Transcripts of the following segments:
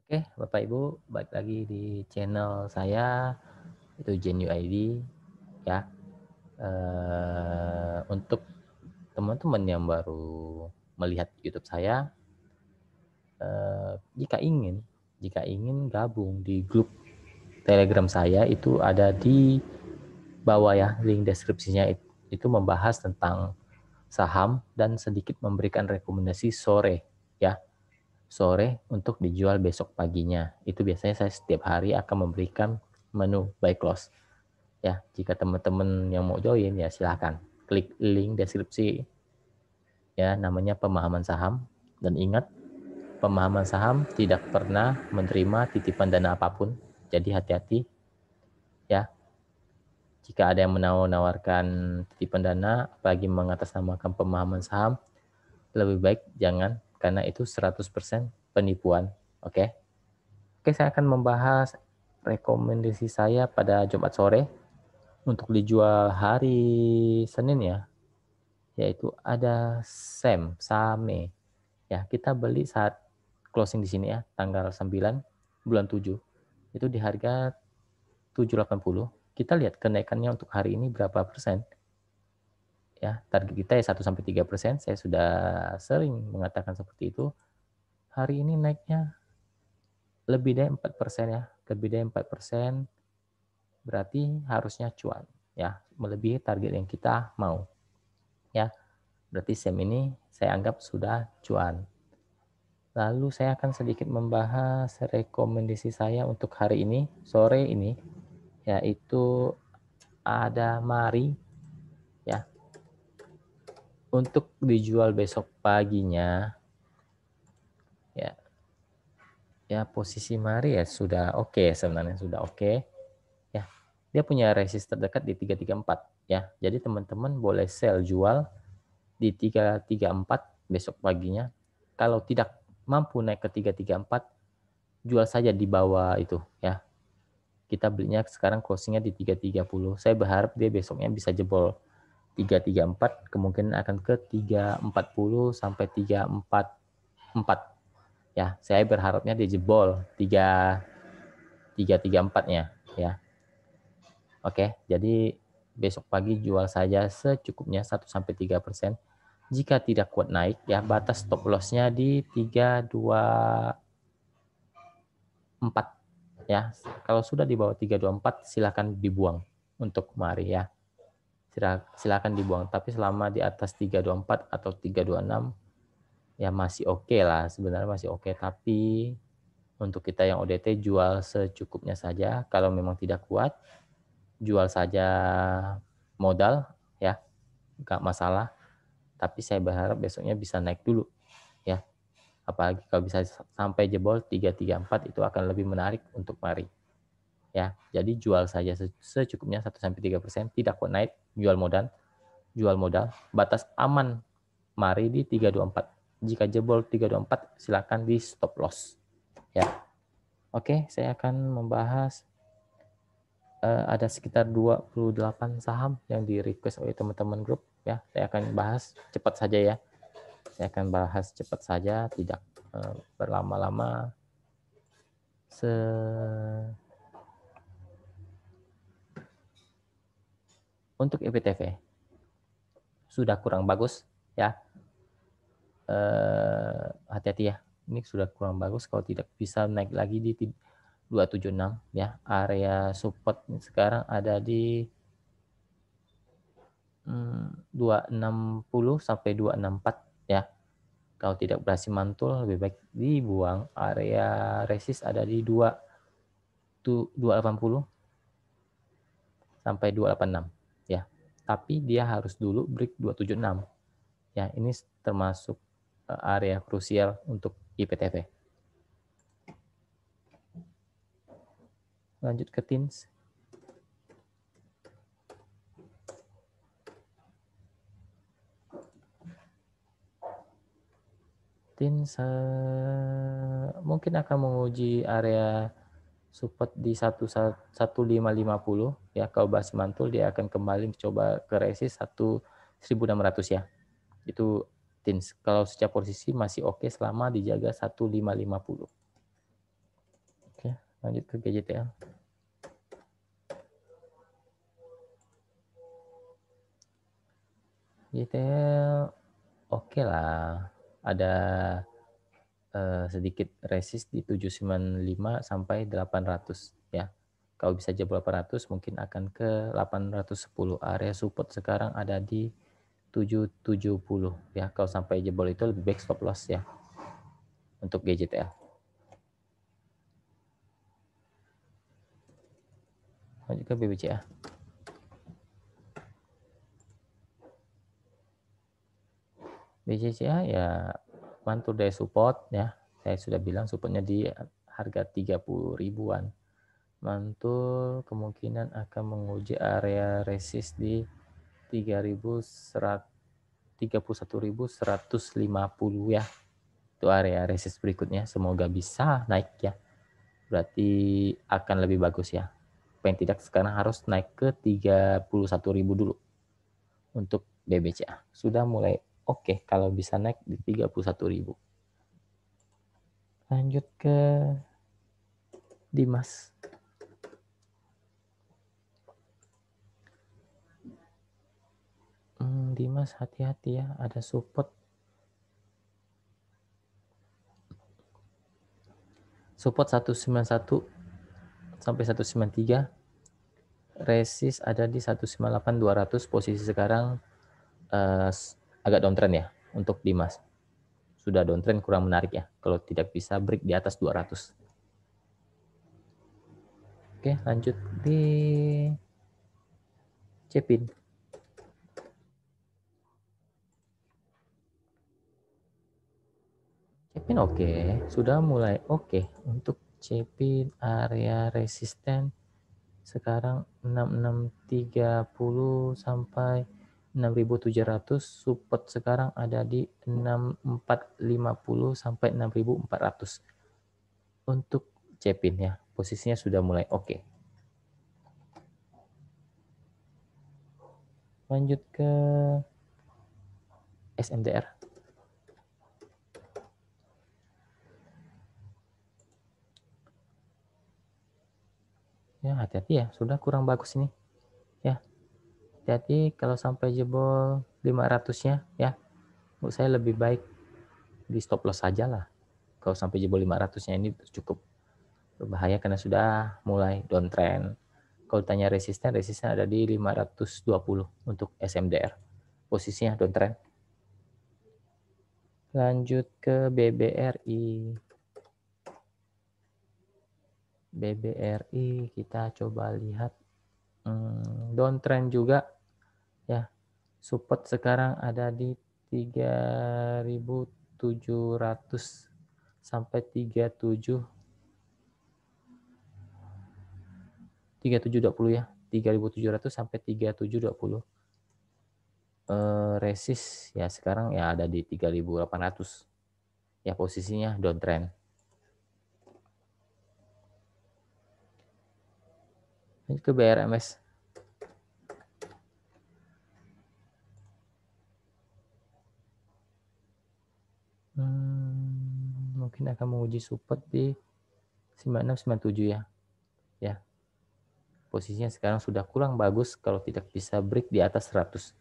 Oke, Bapak Ibu, balik lagi di channel saya, itu Genu ID ya. Untuk teman-teman yang baru melihat YouTube saya, jika ingin gabung di grup Telegram saya itu ada di bawah ya, link deskripsinya itu membahas tentang saham dan sedikit memberikan rekomendasi sore ya. Sore untuk dijual besok paginya. Itu biasanya saya setiap hari akan memberikan menu buy close. Ya, jika teman-teman yang mau join ya silahkan klik link deskripsi ya, namanya pemahaman saham. Dan ingat, pemahaman saham tidak pernah menerima titipan dana apapun. Jadi hati-hati ya. Jika ada yang menawarkan titipan dana apalagi mengatasnamakan pemahaman saham, lebih baik jangan karena itu 100% penipuan. Oke. Oke, saya akan membahas rekomendasi saya pada Jumat sore untuk dijual hari Senin ya, yaitu ada SAME. Ya, kita beli saat closing di sini ya, tanggal 9 bulan 7. Itu di harga 780. Kita lihat kenaikannya untuk hari ini berapa persen. Ya, target kita ya 1-3%. Saya sudah sering mengatakan seperti itu. Hari ini naiknya lebih dari 4% ya, lebih dari 4%. Berarti harusnya cuan ya, melebihi target yang kita mau ya. Berarti SEM ini saya anggap sudah cuan. Lalu saya akan sedikit membahas rekomendasi saya untuk hari ini, sore ini, yaitu ada Mari ya, untuk dijual besok paginya ya. Ya, posisi Mari ya sudah oke, sebenarnya sudah oke ya. Dia punya resist terdekat di 334 ya. Jadi teman-teman boleh sell jual di 334 besok paginya. Kalau tidak mampu naik ke 334, jual saja di bawah itu ya. Kita belinya sekarang closingnya di 330. Saya berharap dia besoknya bisa jebol 334, kemungkinan akan ke 340 sampai 344 ya. Saya berharapnya dia jebol 334-nya ya. Oke, jadi besok pagi jual saja secukupnya 1-3%. Jika tidak kuat naik ya, batas stop loss-nya di 324 ya. Kalau sudah di bawah 324 silakan dibuang untuk Mari ya. Silakan dibuang, tapi selama di atas 324 atau 326 ya masih oke lah, sebenarnya masih oke, tapi untuk kita yang ODT jual secukupnya saja. Kalau memang tidak kuat, jual saja modal ya, nggak masalah. Tapi saya berharap besoknya bisa naik dulu ya. Apalagi kalau bisa sampai jebol 334 itu akan lebih menarik untuk Mari. Ya, jadi jual saja secukupnya 1-3%, tidak kuat naik, jual modal, batas aman Mari di 324. Jika jebol 324 silakan di stop loss. Ya. Oke, saya akan membahas ada sekitar 28 saham yang di request oleh teman-teman grup ya. Saya akan bahas cepat saja ya. Saya akan bahas cepat saja, tidak berlama-lama. Untuk IPTV sudah kurang bagus ya. Hati-hati ya. Ini sudah kurang bagus kalau tidak bisa naik lagi di 276 ya. Area support sekarang ada di 260 sampai 264 ya. Kalau tidak berhasil mantul lebih baik dibuang. Area resist ada di 280 sampai 286 ya. Tapi dia harus dulu break 276. Ya, ini termasuk area krusial untuk IPTV. Lanjut ke TINS. TINS mungkin akan menguji area support di 1550 ya. Kalau berhasil mantul dia akan kembali mencoba ke resist 1600 ya. Itu TINS. Kalau secara posisi masih oke selama dijaga 1550. Lanjut ke GJTL. GJTL oke lah, ada sedikit resist di 795 sampai 800 ya. Kalau bisa jebol 800 mungkin akan ke 810. Area support sekarang ada di 770 ya. Kalau sampai jebol itu lebih baik stop loss ya untuk GJTL. Lanjut ke BBCA. BCCA ya mantul dari support ya. Saya sudah bilang supportnya di harga 30 ribuan. Mantul kemungkinan akan menguji area resist di 31.150 ya. Itu area resist berikutnya. Semoga bisa naik ya. Berarti akan lebih bagus ya. Paling tidak sekarang harus naik ke 31.000 dulu untuk BBCA. Sudah mulai oke kalau bisa naik di 31.000. Lanjut ke Dimas. Dimas hati-hati ya, ada support. Support 191 sampai 193. Resist ada di 198.200. Posisi sekarang agak downtrend ya untuk Dimas. Sudah downtrend kurang menarik ya kalau tidak bisa break di atas 200. Oke, lanjut di Cepin. Cepin oke, sudah mulai oke. Untuk Cepin area resisten sekarang 6630 sampai 6700. Support sekarang ada di 6450 sampai 6400 untuk Cepin ya. Posisinya sudah mulai oke. Lanjut ke SMDR. Ya, hati-hati ya, sudah kurang bagus ini. Ya, hati-hati kalau sampai jebol 500-nya ya. Menurut saya lebih baik di stop loss saja lah. Kalau sampai jebol 500-nya ini cukup berbahaya karena sudah mulai downtrend. Kalau tanya resisten ada di 520 untuk SMDR. Posisinya downtrend. Lanjut ke BBRI. BBRI kita coba lihat downtrend juga ya. Support sekarang ada di 3.700 sampai 3720 ya. 3.700 sampai 3.720. Resist ya sekarang ya ada di 3.800. Ya posisinya downtrend. Ini ke BRMS. Mungkin akan menguji support di 9697 ya. Ya. Posisinya sekarang sudah kurang bagus kalau tidak bisa break di atas 100.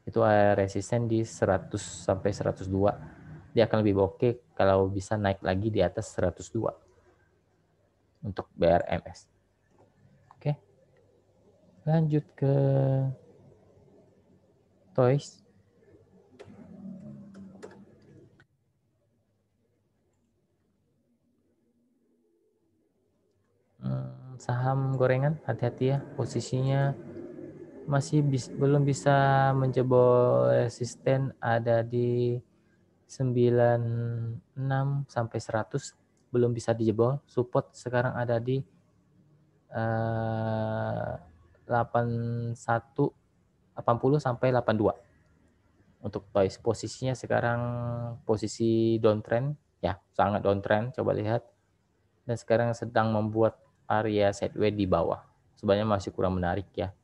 Itu resisten di 100 sampai 102. Dia akan lebih oke kalau bisa naik lagi di atas 102 untuk BRMS. Oke. Lanjut ke Toys. Saham gorengan hati-hati ya, posisinya masih belum bisa menjebol resisten ada di 96 sampai 100, belum bisa dijebol. Support sekarang ada di 80 sampai 82 untuk Toys. Posisinya sekarang posisi downtrend ya, sangat downtrend, coba lihat. Dan sekarang sedang membuat area sideways di bawah. Sebenarnya masih kurang menarik ya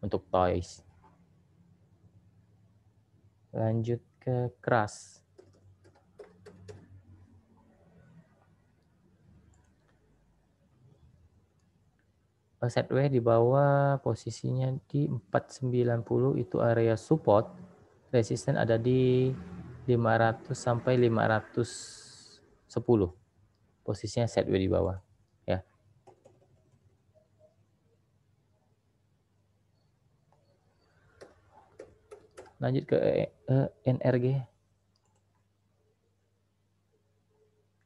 untuk Toys. Lanjut ke Crush. Sideways di bawah posisinya di 490 itu area support, resisten ada di 500 sampai 510. Posisinya sideways di bawah ya. Lanjut ke NRG.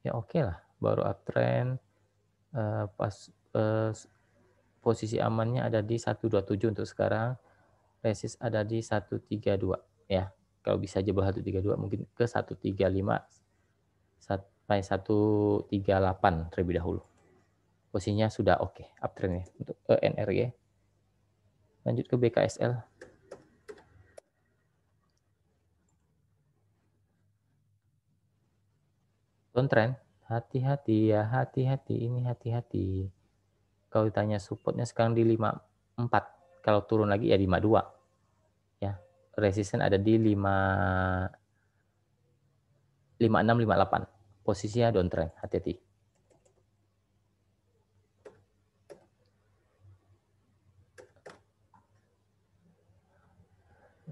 Ya oke lah, baru uptrend pas posisi amannya ada di 127 untuk sekarang. Resist ada di 132 ya. Kalau bisa jebol 132 mungkin ke 135 sampai 138 terlebih dahulu. Posisinya sudah oke, uptrend ya untuk NRG. Lanjut ke BKSL. Downtrend, hati-hati ya, hati-hati, ini hati-hati. Kalau ditanya supportnya sekarang di 54, kalau turun lagi ya 52 ya. Resisten ada di 56 58. Posisinya downtrend, hati-hati.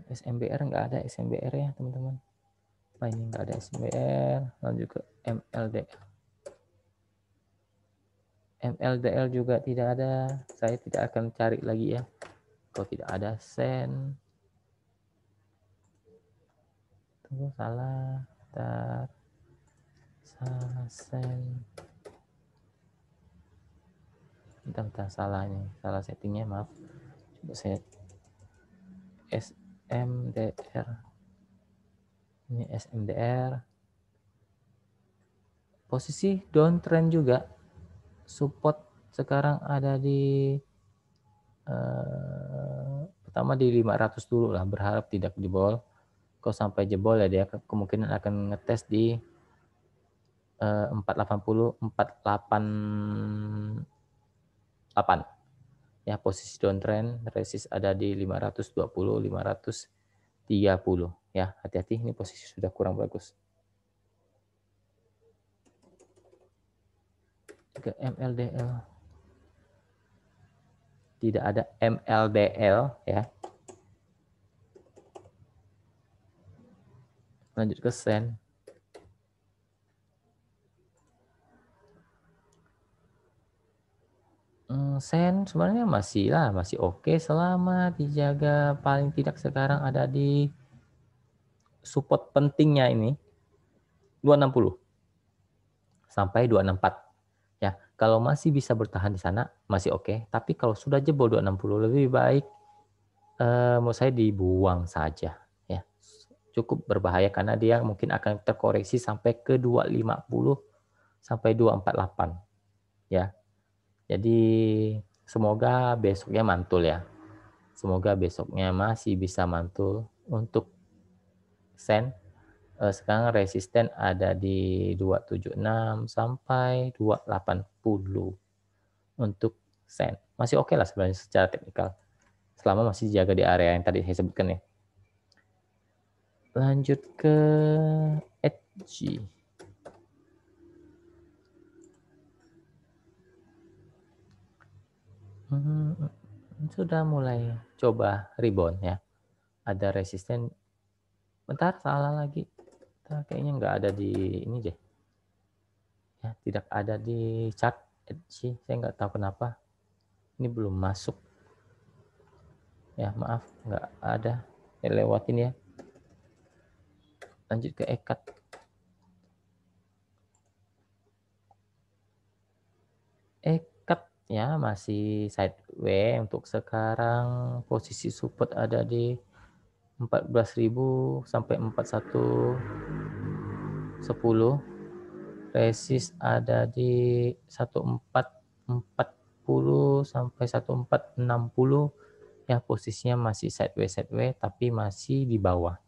SMBR nggak ada SMBR ya teman-teman. Nah ini nggak ada SMBR. Lanjut ke MLDL. MLDL juga tidak ada. Saya tidak akan cari lagi ya. Kalau tidak ada sen. Tunggu salah. Bentar. Salah sen. Bentar, salahnya. Salah settingnya, maaf. Coba saya SMDR. Ini SMDR. Posisi downtrend juga. Support sekarang ada di pertama di 500 dulu lah, berharap tidak jebol. Kalau sampai jebol ya dia kemungkinan akan ngetes di 480 488 ya. Posisi downtrend, resist ada di 520 530 ya. Hati-hati, ini posisi sudah kurang bagus. Ke MLDL tidak ada MLDL ya. Lanjut ke sen. Sen sebenarnya masih oke selama dijaga, paling tidak sekarang ada di support pentingnya ini 260 sampai 264 ya. Kalau masih bisa bertahan di sana masih oke, tapi kalau sudah jebol 260 lebih baik menurut saya dibuang saja ya. Cukup berbahaya karena dia mungkin akan terkoreksi sampai ke 250 sampai 248 ya. Jadi semoga besoknya mantul ya. Semoga besoknya masih bisa mantul. Untuk sen sekarang resisten ada di 276 sampai 280 untuk sen. Masih oke lah sebenarnya secara teknikal. Selama masih dijaga di area yang tadi saya sebutkan ya. Lanjut ke HG. Sudah mulai coba rebound ya. Ada resisten. Bentar, salah lagi. Kayaknya nggak ada di ini deh. Ya, tidak ada di chart HG. Saya nggak tahu kenapa. Ini belum masuk. Ya, maaf, nggak ada. Saya lewatin ya. Lanjut ke EKAT. EKAT ya masih sideways untuk sekarang. Posisi support ada di 14.000 sampai 4110. Resist ada di 1440 sampai 1460 ya. Posisinya masih sideways tapi masih di bawah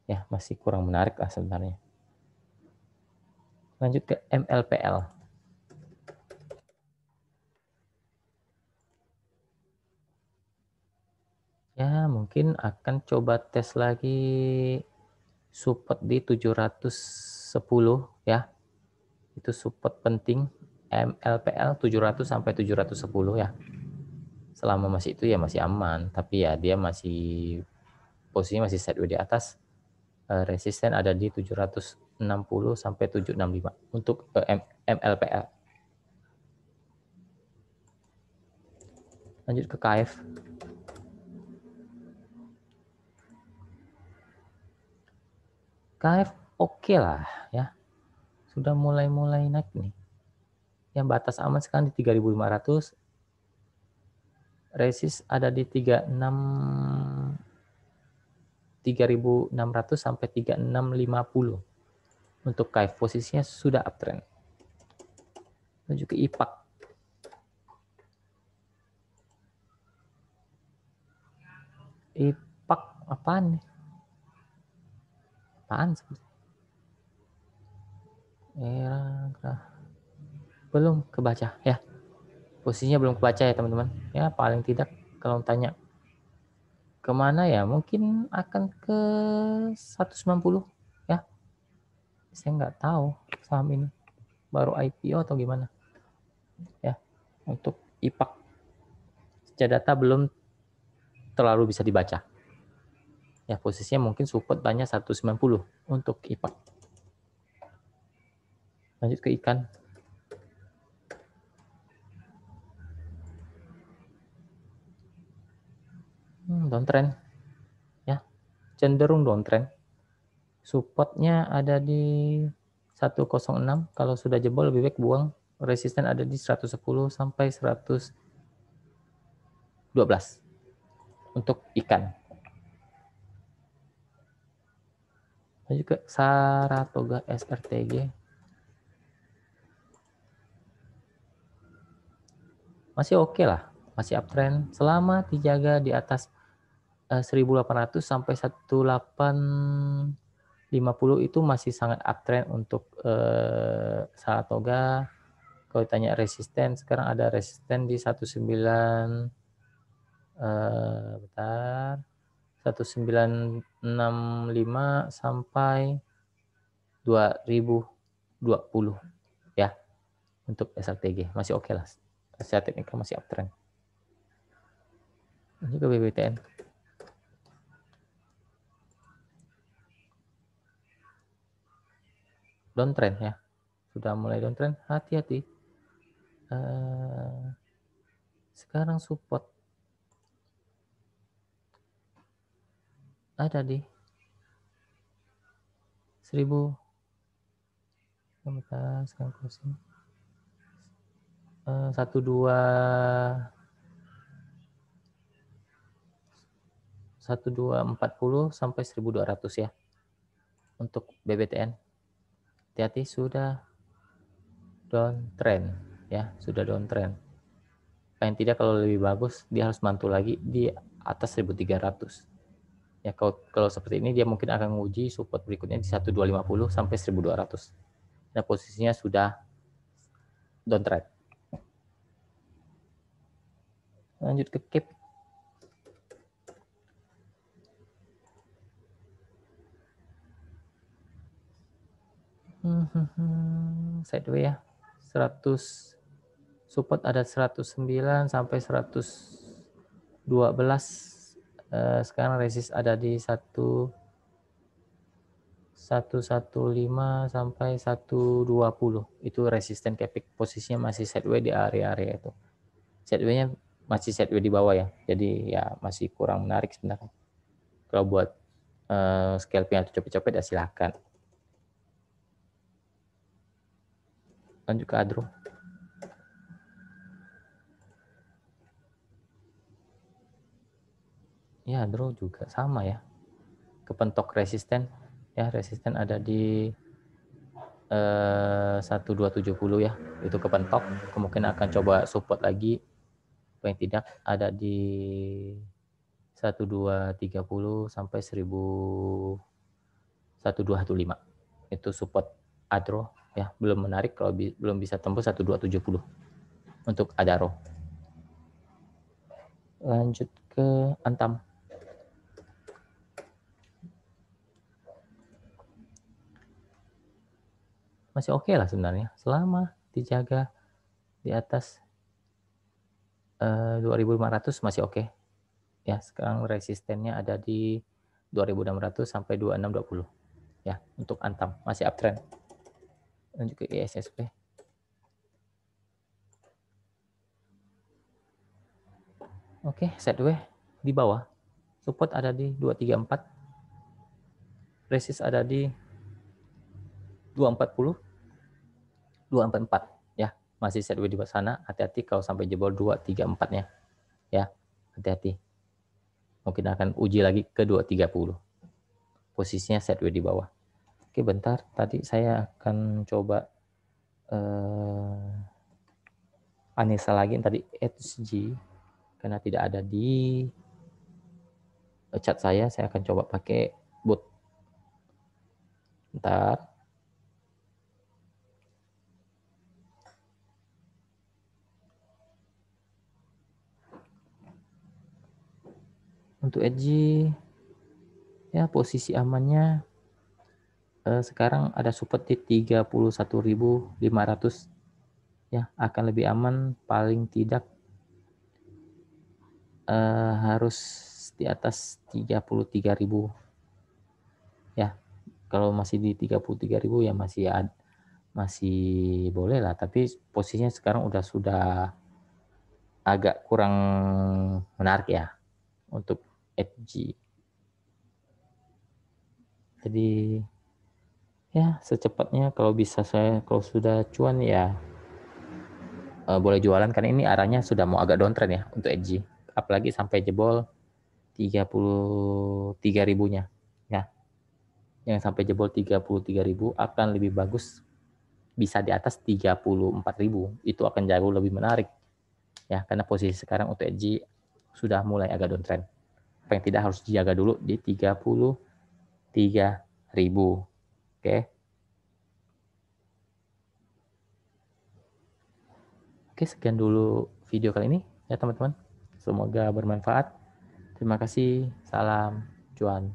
ya, masih kurang menarik lah sebenarnya. Lanjut ke MLPL. Ya mungkin akan coba tes lagi support di 710 ya. Itu support penting MLPL 700 sampai 710 ya. selama masih itu ya masih aman, tapi ya dia masih posisinya masih sideways di atas. Resisten ada di 760 sampai 765 untuk MLPL. Lanjut ke KF. KF oke lah ya, sudah mulai naik nih. Yang batas aman sekarang di 3.500, resist ada di 3.600 sampai 3.650. Untuk KF posisinya sudah uptrend. Lanjut ke IPAK. IPAK apaan nih? Apaan sebenarnya? Belum kebaca ya. Posisinya belum kebaca ya teman-teman. Ya paling tidak kalau tanya kemana ya, mungkin akan ke 190 ya. Saya nggak tahu saham ini baru IPO atau gimana ya. Untuk IPAK secara data belum terlalu bisa dibaca ya, posisinya mungkin support banyak 190 untuk IPAK. Lanjut ke ikan. Downtrend ya, cenderung downtrend. Supportnya ada di 106, kalau sudah jebol lebih baik buang. Resisten ada di 110 sampai 112 untuk ikan. Lanjut ke Saratoga SRTG. Masih oke lah, masih uptrend selama dijaga di atas 1.800 sampai 1.850 itu masih sangat uptrend untuk Saratoga. Kalau ditanya resisten, sekarang ada resisten di 19 bentar, 1965 sampai 2020 ya. Untuk SRTG masih oke lah, secara teknikal masih uptrend. Ini ke BBTN. Downtrend ya, sudah mulai downtrend, hati-hati. Sekarang support ada di 1000. Sekarang closing 1240 sampai 1200 ya untuk BBTN. Hati-hati, sudah downtrend ya, sudah downtrend. Paling tidak kalau lebih bagus dia harus mantul lagi di atas 1300 ya. Kalau seperti ini dia mungkin akan menguji support berikutnya di 1250 sampai 1200. Nah, posisinya sudah downtrend. Lanjut ke CAP. Sideways ya, 100 support ada 109 sampai 112. Sekarang resist ada di 115 sampai 120. Itu resisten Capic, posisinya masih sideways di area-area itu. Sideways-nya masih sideways di bawah ya, jadi ya masih kurang menarik sebenarnya. Kalau buat scalping atau copet-copet ya silahkan. Lanjut ke Adro. Ya, Adro juga sama ya, kepentok resisten ya. Resisten ada di 1270 ya, itu kepentok, kemungkinan akan coba support lagi. Paling tidak ada di 1230 sampai 1215 itu support Adro ya, belum menarik kalau belum bisa tembus 1270 untuk Adaro. Lanjut ke Antam. Masih oke lah sebenarnya selama dijaga di atas 2500 masih oke. Ya, sekarang resistennya ada di 2600 sampai 2620. Ya, untuk Antam masih uptrend. Lanjut ke ISSP. Oke, sideways di bawah. Support ada di 234. Resist ada di 240, 244 ya. Masih sideways di bawah sana. Hati-hati kalau sampai jebol 234-nya. Ya, hati-hati. Mungkin akan uji lagi ke 230. Posisinya sideways di bawah. Oke, bentar. Tadi saya akan coba analisa lagi tadi HG karena tidak ada di chat saya akan coba pakai bot. Bentar. Untuk HG ya posisi amannya sekarang ada support di 31.500 ya, akan lebih aman paling tidak harus di atas 33.000 ya. Kalau masih di 33.000 ya masih boleh lah, tapi posisinya sekarang sudah agak kurang menarik ya untuk HG. Jadi ya secepatnya kalau bisa saya kalau sudah cuan ya boleh jualan karena ini arahnya sudah mau agak downtrend ya untuk HG. Apalagi sampai jebol 33.000-nya ya. Yang sampai jebol 33.000 akan lebih bagus bisa di atas 34.000. Itu akan jauh lebih menarik ya karena posisi sekarang untuk HG sudah mulai agak downtrend. Paling tidak harus dijaga dulu di 33.000. Oke. Oke, sekian dulu video kali ini ya teman-teman. Semoga bermanfaat. Terima kasih. Salam cuan.